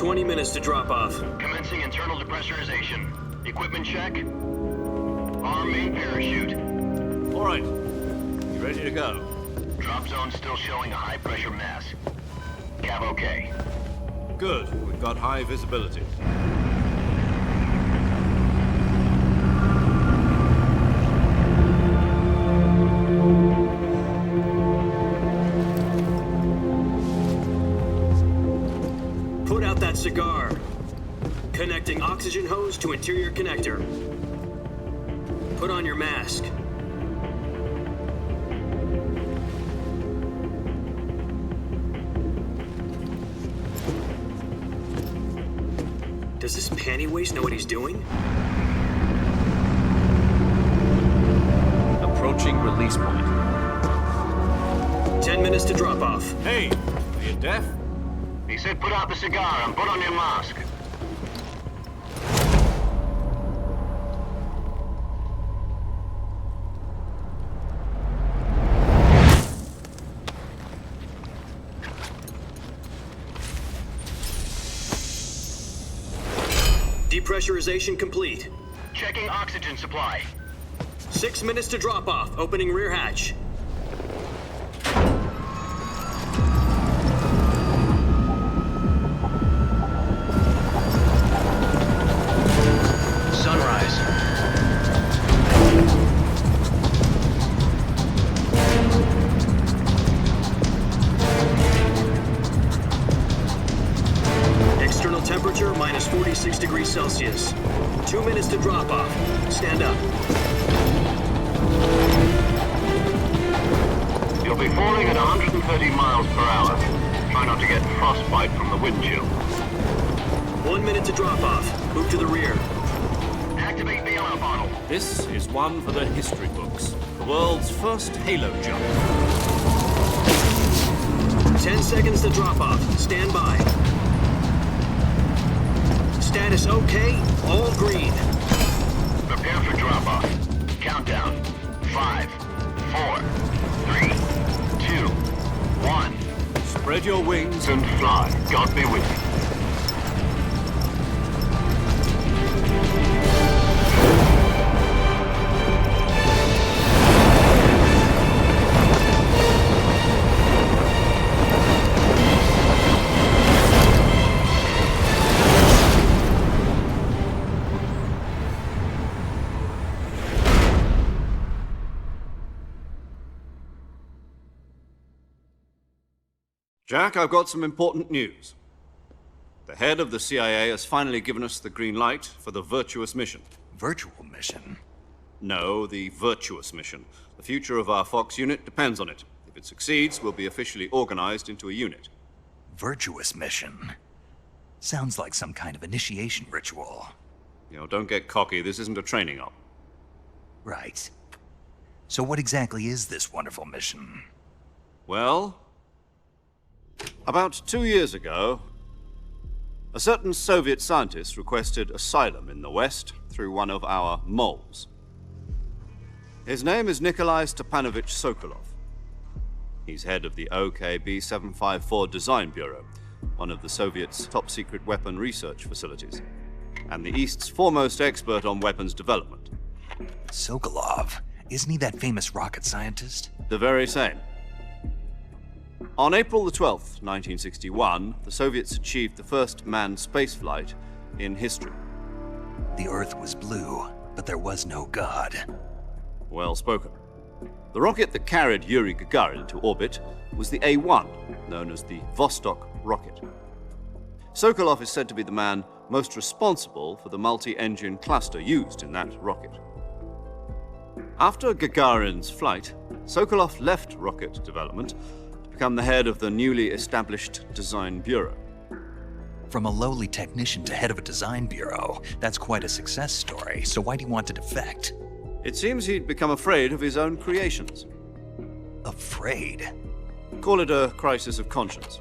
20 minutes to drop off. Commencing internal depressurization. Equipment check. Arm main parachute. All right. You ready to go? Drop zone still showing a high pressure mass. Cav okay. Good. We've got high visibility. Put out that cigar. Connecting oxygen hose to interior connector. Put on your mask. Does this panty waste know what he's doing? Approaching release point. 10 minutes to drop off. Hey, are you deaf? He said put out the cigar and put on your mask. Depressurization complete. Checking oxygen supply. 6 minutes to drop off. Opening rear hatch. Sunrise. External temperature minus 46 degrees Celsius. 2 minutes to drop off. Stand up. You'll be falling at 130 miles per hour. Try not to get frostbite from the wind chill. 1 minute to drop off. Move to the rear. Activate the yellow bottle. This is one for the history books. The world's first halo jump. 10 seconds to drop off. Stand by. Status okay. All green. Prepare for drop-off. Countdown. 5, 4, 3, 2, 1. Spread your wings And fly. God be with you. Jack, I've got some important news. The head of the CIA has finally given us the green light for the virtuous mission. Virtual mission? No, the virtuous mission. The future of our Fox unit depends on it. If it succeeds, we'll be officially organized into a unit. Virtuous mission? Sounds like some kind of initiation ritual. You know, don't get cocky. This isn't a training op. Right. So what exactly is this wonderful mission? Well, about 2 years ago, a certain Soviet scientist requested asylum in the West through one of our moles. His name is Nikolai Stepanovich Sokolov. He's head of the OKB 754 Design Bureau, one of the Soviets' top-secret weapon research facilities, and the East's foremost expert on weapons development. Sokolov? Isn't he that famous rocket scientist? The very same. On April the 12th, 1961, the Soviets achieved the first manned spaceflight in history. The Earth was blue, but there was no God. Well spoken. The rocket that carried Yuri Gagarin into orbit was the A-1, known as the Vostok rocket. Sokolov is said to be the man most responsible for the multi-engine cluster used in that rocket. After Gagarin's flight, Sokolov left rocket development to become the head of the newly established Design Bureau. From a lowly technician to head of a design bureau, that's quite a success story, so why do you want to defect? It seems he'd become afraid of his own creations. Afraid? Call it a crisis of conscience.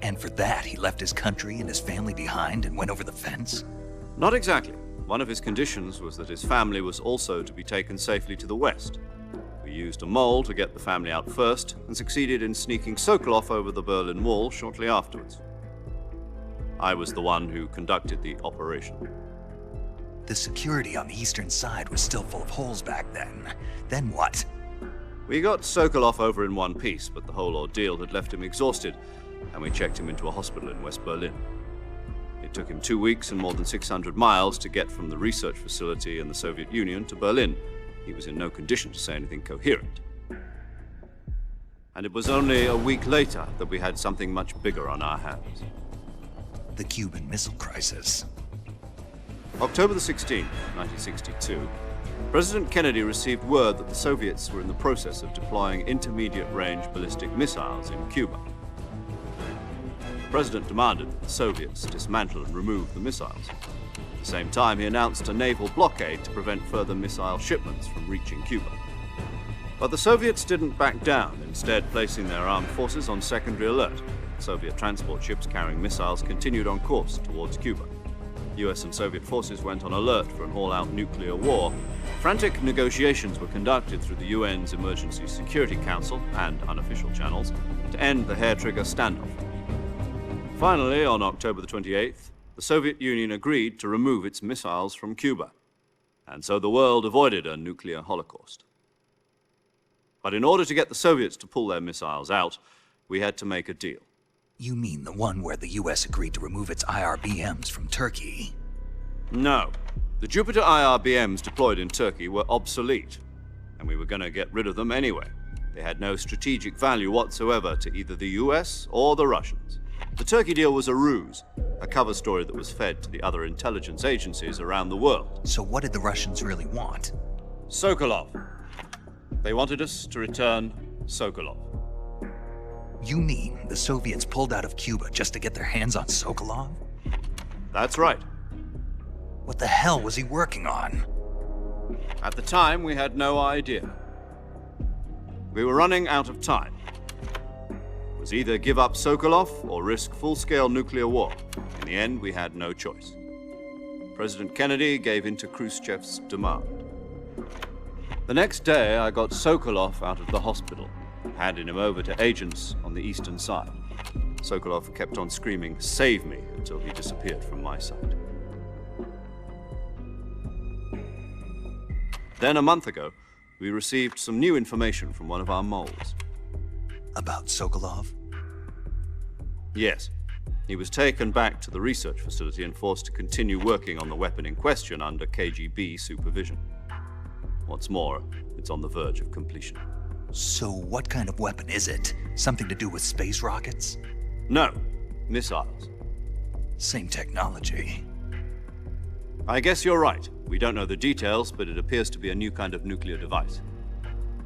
And for that, he left his country and his family behind and went over the fence? Not exactly. One of his conditions was that his family was also to be taken safely to the West. We used a mole to get the family out first and succeeded in sneaking Sokolov over the Berlin Wall shortly afterwards. I was the one who conducted the operation. The security on the eastern side was still full of holes back then. Then what? We got Sokolov over in one piece, but the whole ordeal had left him exhausted, and we checked him into a hospital in West Berlin. It took him 2 weeks and more than 600 miles to get from the research facility in the Soviet Union to Berlin. He was in no condition to say anything coherent. And it was only a week later that we had something much bigger on our hands. The Cuban Missile Crisis. October the 16th, 1962, President Kennedy received word that the Soviets were in the process of deploying intermediate-range ballistic missiles in Cuba. The president demanded that the Soviets dismantle and remove the missiles. At the same time, he announced a naval blockade to prevent further missile shipments from reaching Cuba. But the Soviets didn't back down, instead placing their armed forces on secondary alert. Soviet transport ships carrying missiles continued on course towards Cuba. US and Soviet forces went on alert for an all-out nuclear war. Frantic negotiations were conducted through the UN's Emergency Security Council and unofficial channels to end the hair-trigger standoff. Finally, on October the 28th, the Soviet Union agreed to remove its missiles from Cuba, and so the world avoided a nuclear holocaust. But in order to get the Soviets to pull their missiles out, we had to make a deal. You mean the one where the US agreed to remove its IRBMs from Turkey? No. The Jupiter IRBMs deployed in Turkey were obsolete, and we were going to get rid of them anyway. They had no strategic value whatsoever to either the US or the Russians. The Turkey deal was a ruse, a cover story that was fed to the other intelligence agencies around the world. So what did the Russians really want? Sokolov. They wanted us to return Sokolov. You mean the Soviets pulled out of Cuba just to get their hands on Sokolov? That's right. What the hell was he working on? At the time, we had no idea. We were running out of time. It was either give up Sokolov or risk full-scale nuclear war. In the end, we had no choice. President Kennedy gave in to Khrushchev's demand. The next day, I got Sokolov out of the hospital, handing him over to agents on the eastern side. Sokolov kept on screaming, "Save me," until he disappeared from my sight. Then, a month ago, we received some new information from one of our moles. About Sokolov? Yes. He was taken back to the research facility and forced to continue working on the weapon in question under KGB supervision. What's more, it's on the verge of completion. So what kind of weapon is it? Something to do with space rockets? No, missiles. Same technology. I guess you're right. We don't know the details, but it appears to be a new kind of nuclear device.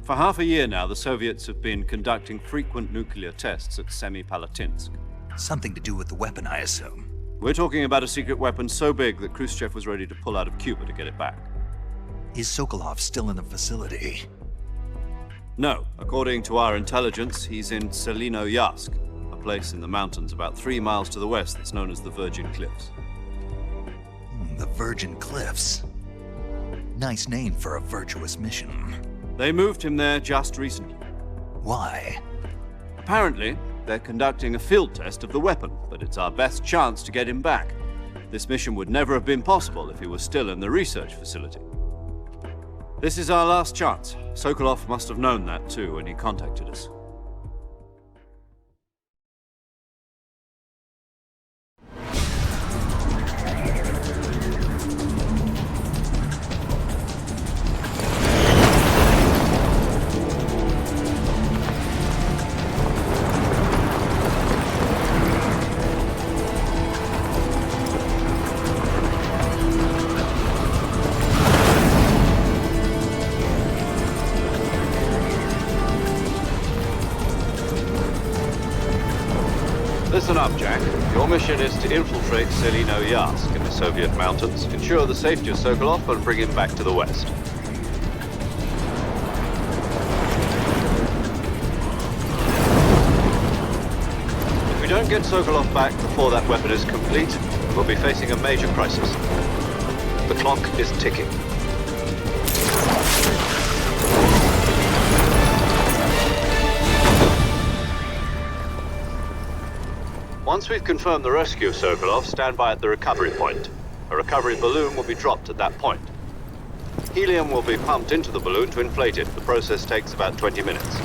For half a year now, the Soviets have been conducting frequent nuclear tests at Semipalatinsk. Something to do with the weapon, I assume. We're talking about a secret weapon so big that Khrushchev was ready to pull out of Cuba to get it back. Is Sokolov still in the facility? No. According to our intelligence, he's in Selino-Yarsk, a place in the mountains about 3 miles to the west that's known as the Virgin Cliffs. The Virgin Cliffs. Nice name for a virtuous mission. They moved him there just recently. Why? Apparently, they're conducting a field test of the weapon, but it's our best chance to get him back. This mission would never have been possible if he was still in the research facility. This is our last chance. Sokolov must have known that too when he contacted us. Listen up, Jack. Your mission is to infiltrate Selino-Yarsk in the Soviet mountains, ensure the safety of Sokolov, and bring him back to the west. If we don't get Sokolov back before that weapon is complete, we'll be facing a major crisis. The clock is ticking. Once we've confirmed the rescue of Sokolov, stand by at the recovery point. A recovery balloon will be dropped at that point. Helium will be pumped into the balloon to inflate it. The process takes about 20 minutes.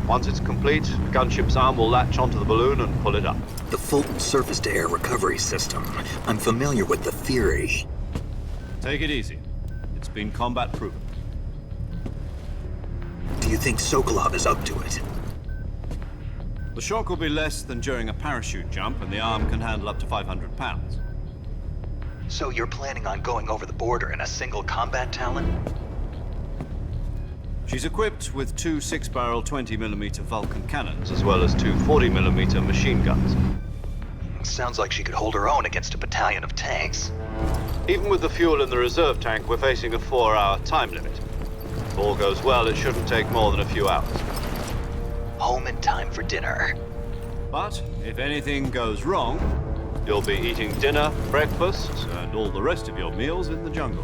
Once it's complete, the gunship's arm will latch onto the balloon and pull it up. The Fulton surface-to-air recovery system. I'm familiar with the theory. Take it easy. It's been combat-proven. Do you think Sokolov is up to it? The shock will be less than during a parachute jump, and the arm can handle up to 500 pounds. So you're planning on going over the border in a single combat Talon? She's equipped with two 6-barrel 20mm Vulcan cannons, as well as two 40mm machine guns. Sounds like she could hold her own against a battalion of tanks. Even with the fuel in the reserve tank, we're facing a 4-hour time limit. If all goes well, it shouldn't take more than a few hours. Home in time for dinner. But if anything goes wrong, you'll be eating dinner, breakfast, and all the rest of your meals in the jungle.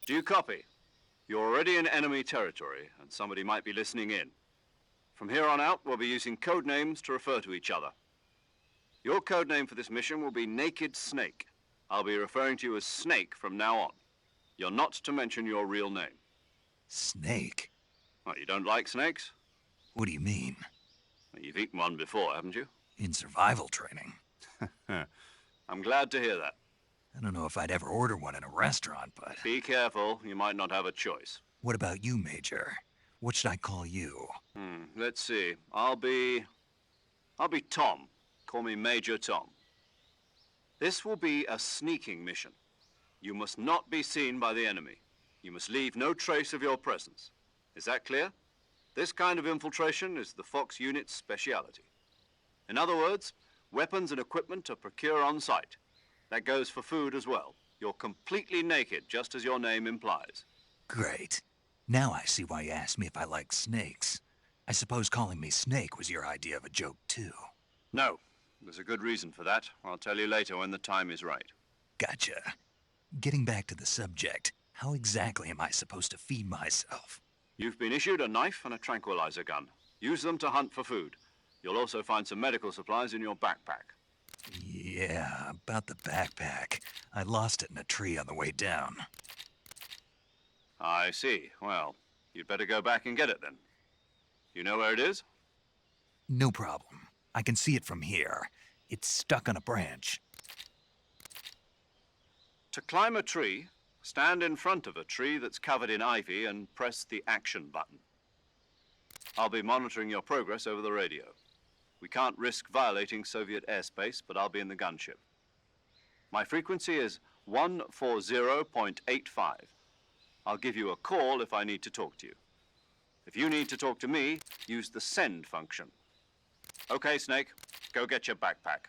Do you copy? You're already in enemy territory, and somebody might be listening in. From here on out, we'll be using code names to refer to each other. Your code name for this mission will be Naked Snake. I'll be referring to you as Snake from now on. You're not to mention your real name. Snake? What, you don't like snakes? What do you mean? Well, you've eaten one before, haven't you? In survival training. I'm glad to hear that. I don't know if I'd ever order one in a restaurant, but... Be careful, you might not have a choice. What about you, Major? What should I call you? Let's see. I'll be Tom. Call me Major Tom. This will be a sneaking mission. You must not be seen by the enemy. You must leave no trace of your presence. Is that clear? This kind of infiltration is the Fox unit's speciality. In other words, weapons and equipment are procured on site. That goes for food as well. You're completely naked, just as your name implies. Great. Now I see why you asked me if I like snakes. I suppose calling me Snake was your idea of a joke, too. No. There's a good reason for that. I'll tell you later when the time is right. Gotcha. Getting back to the subject, how exactly am I supposed to feed myself? You've been issued a knife and a tranquilizer gun. Use them to hunt for food. You'll also find some medical supplies in your backpack. Yeah, about the backpack. I lost it in a tree on the way down. I see. Well, you'd better go back and get it then. You know where it is? No problem. I can see it from here. It's stuck on a branch. To climb a tree, stand in front of a tree that's covered in ivy and press the action button. I'll be monitoring your progress over the radio. We can't risk violating Soviet airspace, but I'll be in the gunship. My frequency is 140.85. I'll give you a call if I need to talk to you. If you need to talk to me, use the send function. Okay, Snake, go get your backpack.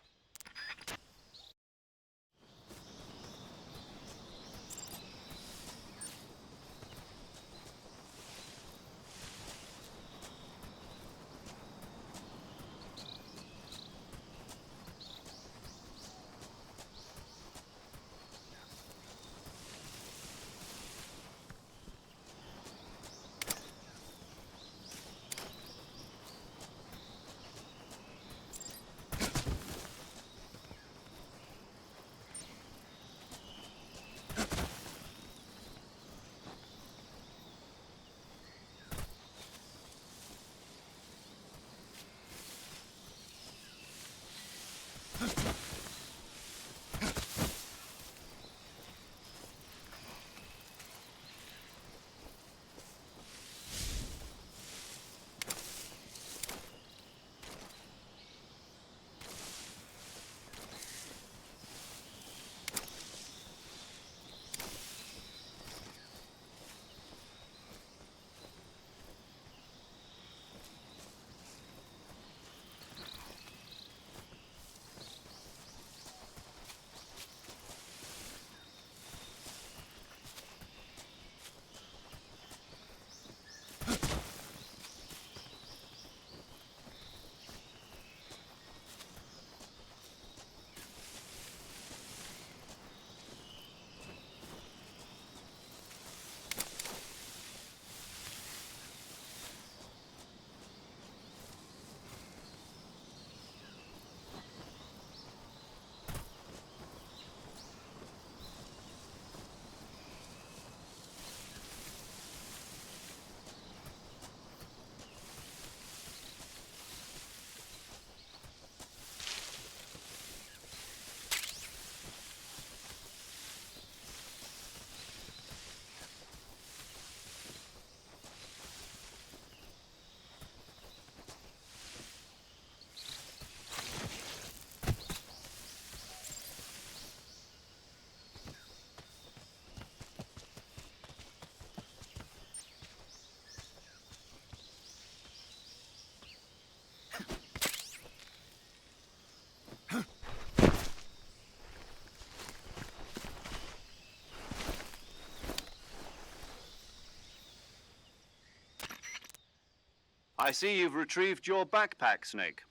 I see you've retrieved your backpack, Snake.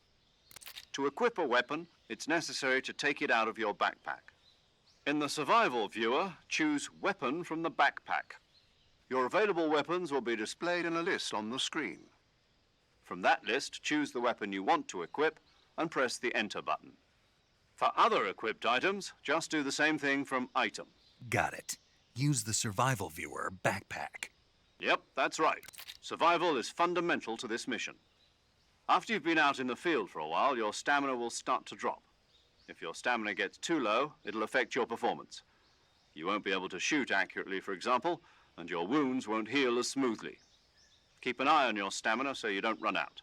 To equip a weapon, it's necessary to take it out of your backpack. In the survival viewer, choose Weapon from the backpack. Your available weapons will be displayed in a list on the screen. From that list, choose the weapon you want to equip and press the Enter button. For other equipped items, just do the same thing from Item. Got it. Use the survival viewer backpack. Yep, that's right. Survival is fundamental to this mission. After you've been out in the field for a while, your stamina will start to drop. If your stamina gets too low, it'll affect your performance. You won't be able to shoot accurately, for example, and your wounds won't heal as smoothly. Keep an eye on your stamina so you don't run out.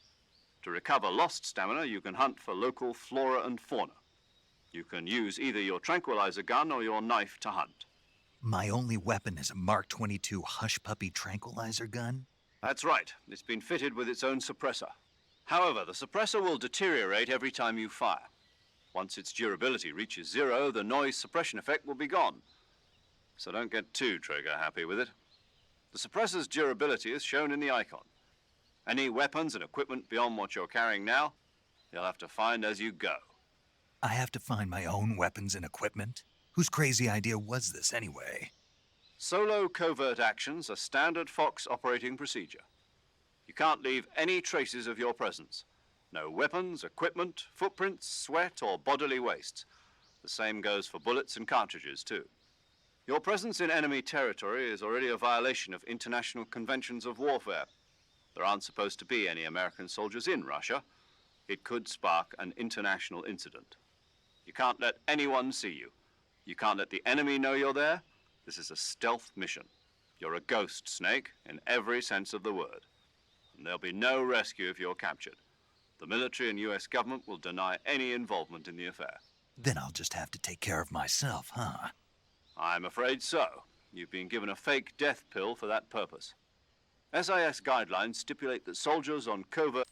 To recover lost stamina, you can hunt for local flora and fauna. You can use either your tranquilizer gun or your knife to hunt. My only weapon is a Mark 22 Hush Puppy tranquilizer gun? That's right. It's been fitted with its own suppressor. However, the suppressor will deteriorate every time you fire. Once its durability reaches 0, the noise suppression effect will be gone. So don't get too trigger happy with it. The suppressor's durability is shown in the icon. Any weapons and equipment beyond what you're carrying now, you'll have to find as you go. I have to find my own weapons and equipment? Whose crazy idea was this anyway? Solo covert actions are standard Fox operating procedure. You can't leave any traces of your presence. No weapons, equipment, footprints, sweat, or bodily wastes. The same goes for bullets and cartridges, too. Your presence in enemy territory is already a violation of international conventions of warfare. There aren't supposed to be any American soldiers in Russia. It could spark an international incident. You can't let anyone see you. You can't let the enemy know you're there. This is a stealth mission. You're a ghost, Snake, in every sense of the word. And there'll be no rescue if you're captured. The military and US government will deny any involvement in the affair. Then I'll just have to take care of myself, huh? I'm afraid so. You've been given a fake death pill for that purpose. SIS guidelines stipulate that soldiers on covert...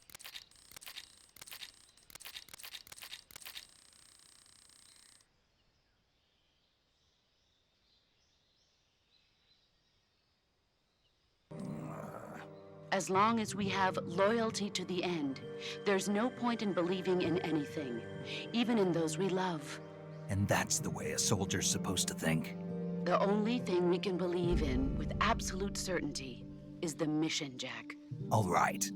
As long as we have loyalty to the end, there's no point in believing in anything, even in those we love. And that's the way a soldier's supposed to think? The only thing we can believe in with absolute certainty is the mission, Jack. All right,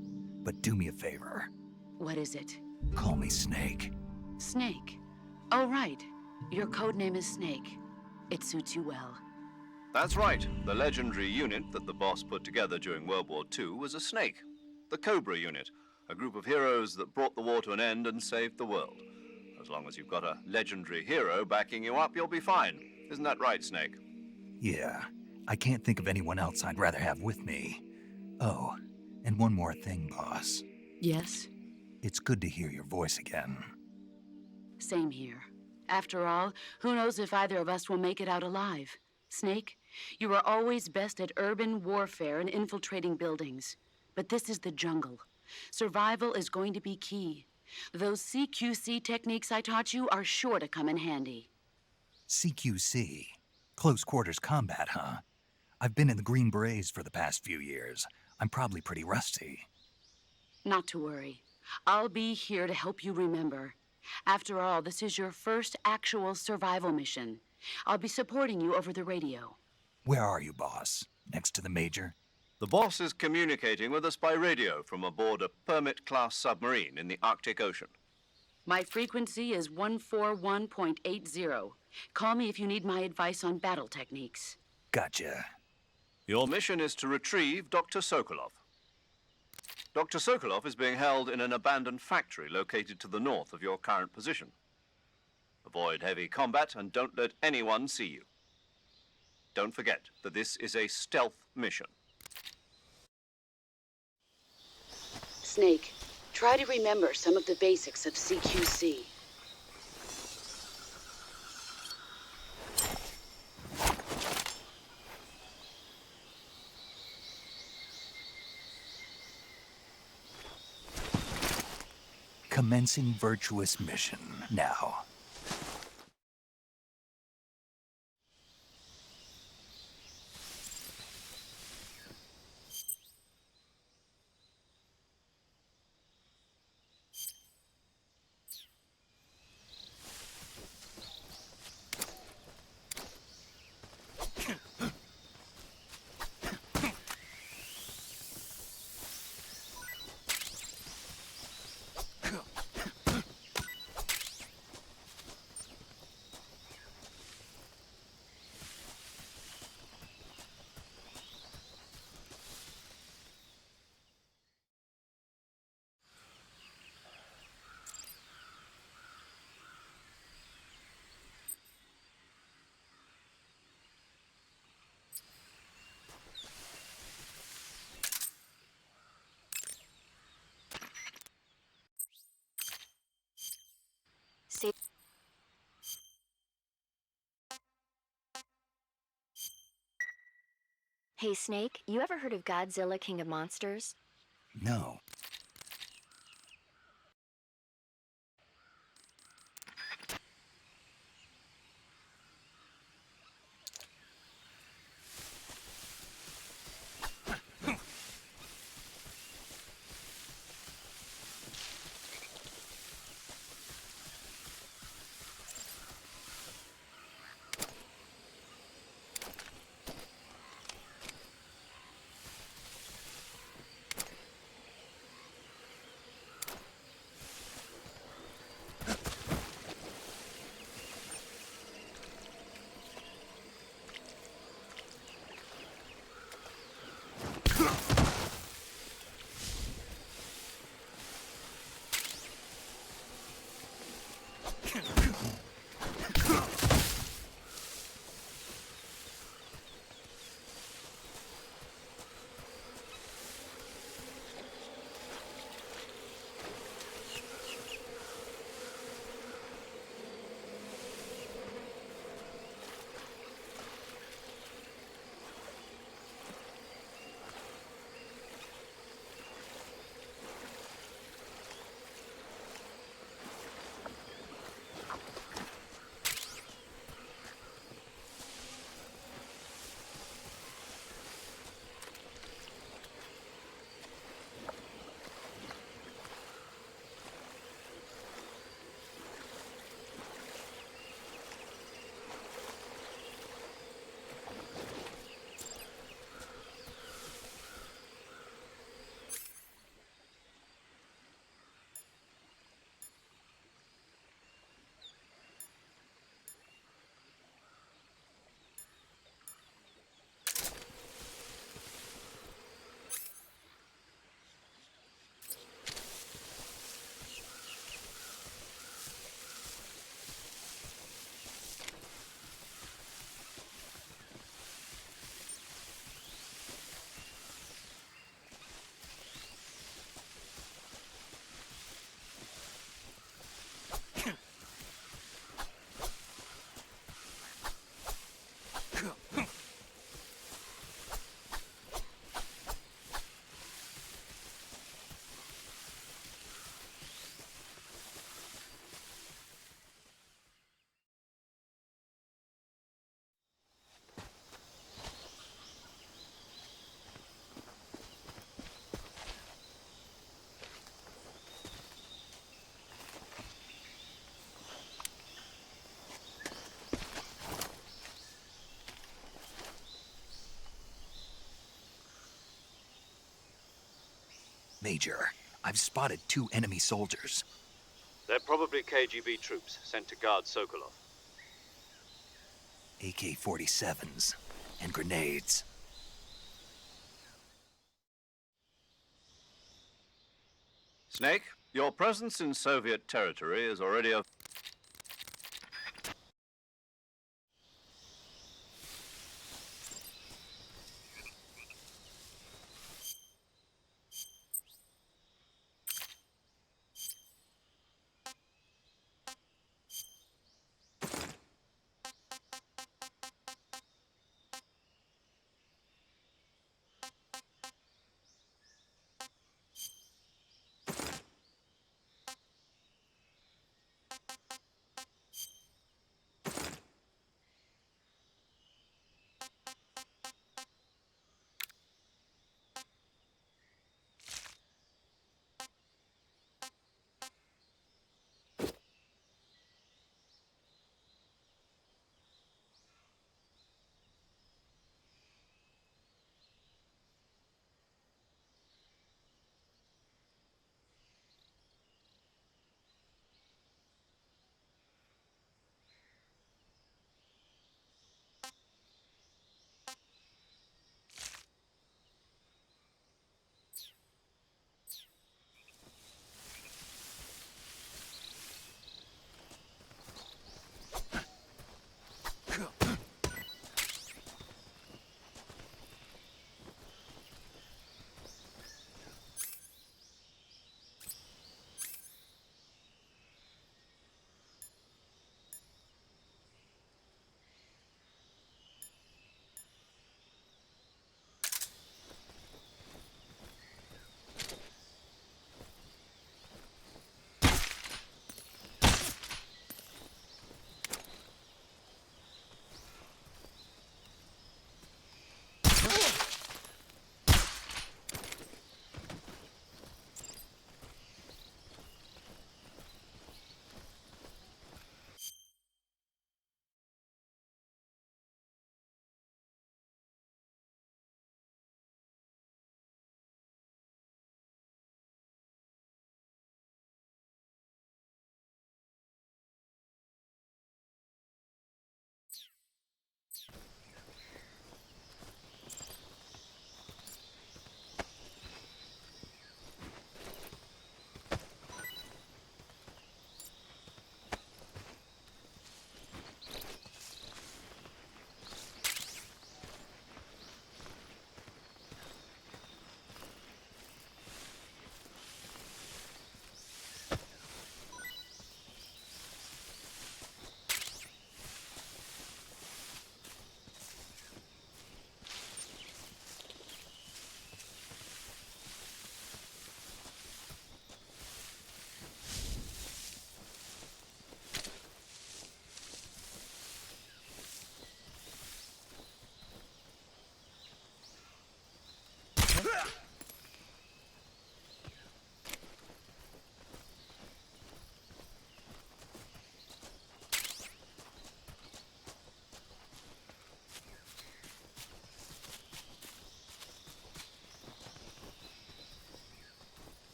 but do me a favor. What is it? Call me Snake. Snake. Oh, right. Your code name is Snake. It suits you well. That's right. The legendary unit that the boss put together during World War II was a snake. The Cobra unit, a group of heroes that brought the war to an end and saved the world. As long as you've got a legendary hero backing you up, you'll be fine. Isn't that right, Snake? Yeah, I can't think of anyone else I'd rather have with me. Oh, and one more thing, boss. Yes? It's good to hear your voice again. Same here. After all, who knows if either of us will make it out alive? Snake, you are always best at urban warfare and infiltrating buildings. But this is the jungle. Survival is going to be key. Those CQC techniques I taught you are sure to come in handy. CQC? Close quarters combat, huh? I've been in the Green Berets for the past few years. I'm probably pretty rusty. Not to worry. I'll be here to help you remember. After all, this is your first actual survival mission. I'll be supporting you over the radio. Where are you, boss? Next to the Major? The boss is communicating with us by radio from aboard a Permit-class submarine in the Arctic Ocean. My frequency is 141.80. Call me if you need my advice on battle techniques. Gotcha. Your mission is to retrieve Dr. Sokolov. Dr. Sokolov is being held in an abandoned factory located to the north of your current position. Avoid heavy combat and don't let anyone see you. Don't forget that this is a stealth mission. Snake, try to remember some of the basics of CQC. Commencing virtuous mission now. Hey, Snake, you ever heard of Godzilla, King of Monsters? No. Major, I've spotted 2 enemy soldiers. They're probably KGB troops sent to guard Sokolov. AK-47s and grenades. Snake, your presence in Soviet territory is already a...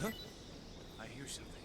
I hear something.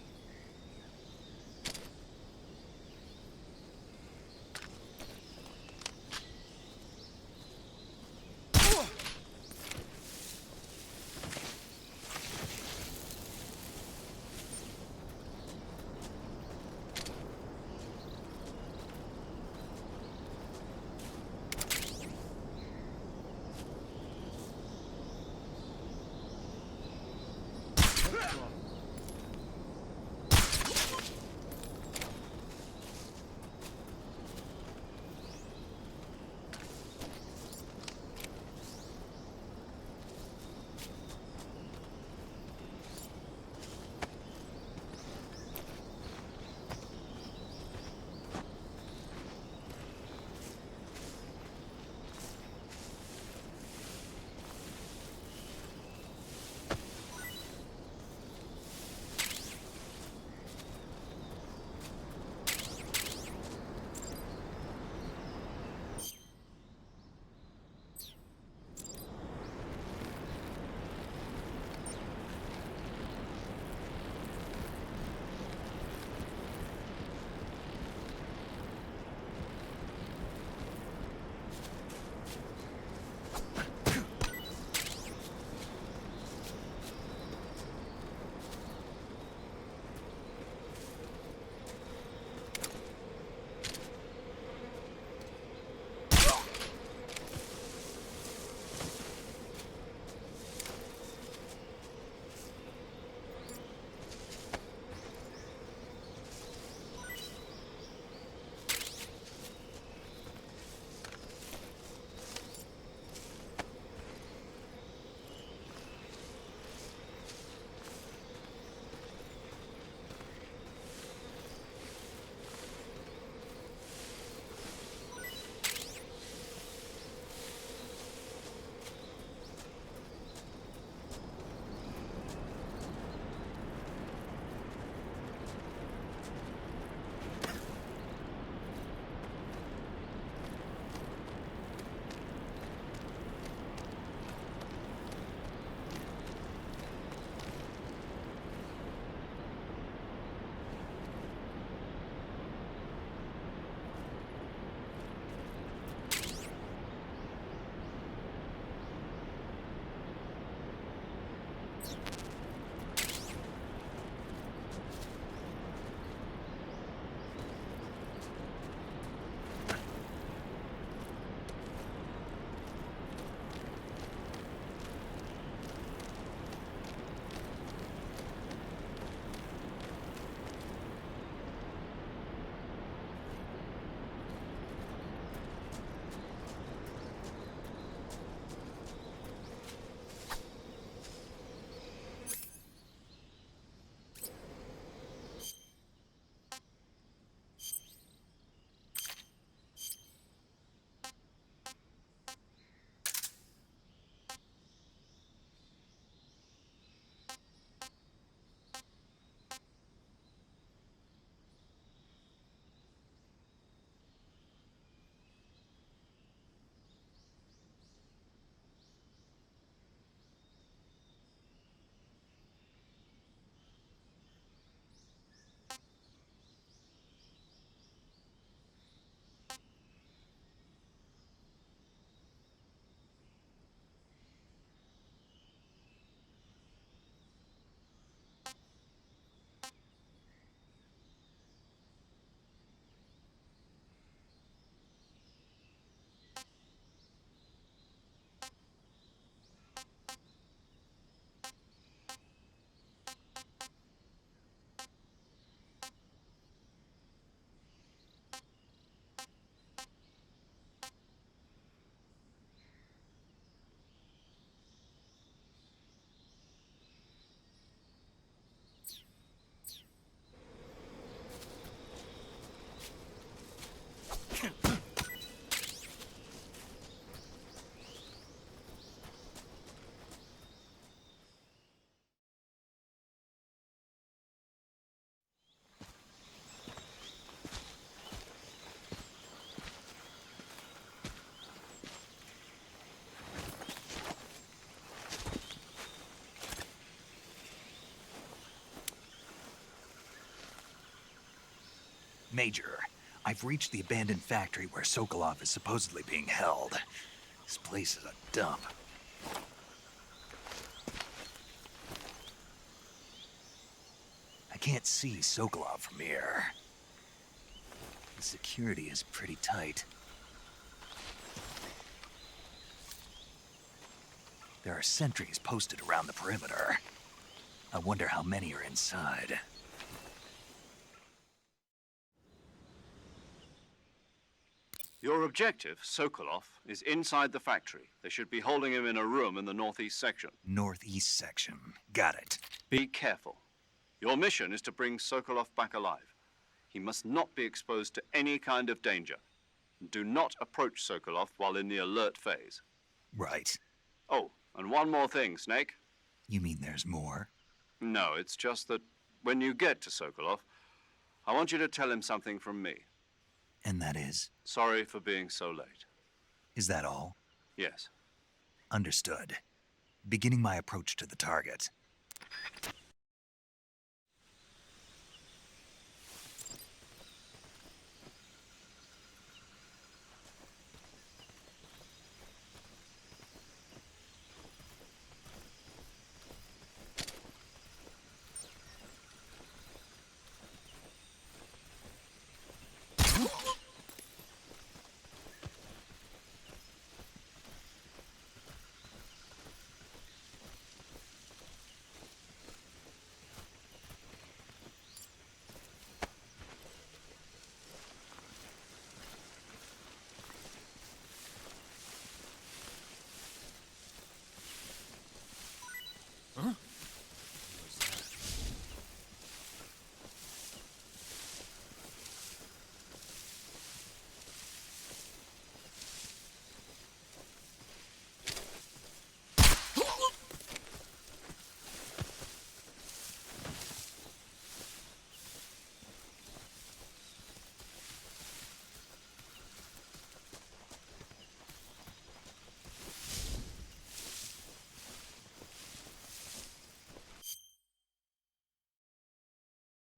Major, I've reached the abandoned factory where Sokolov is supposedly being held. This place is a dump. I can't see Sokolov from here. The security is pretty tight. There are sentries posted around the perimeter. I wonder how many are inside. Your objective, Sokolov, is inside the factory. They should be holding him in a room in the northeast section. Northeast section. Got it. Be careful. Your mission is to bring Sokolov back alive. He must not be exposed to any kind of danger. Do not approach Sokolov while in the alert phase. Right. Oh, and one more thing, Snake. You mean there's more? No, it's just that when you get to Sokolov, I want you to tell him something from me. And that is? Sorry for being so late. Is that all? Yes. Understood. Beginning my approach to the target.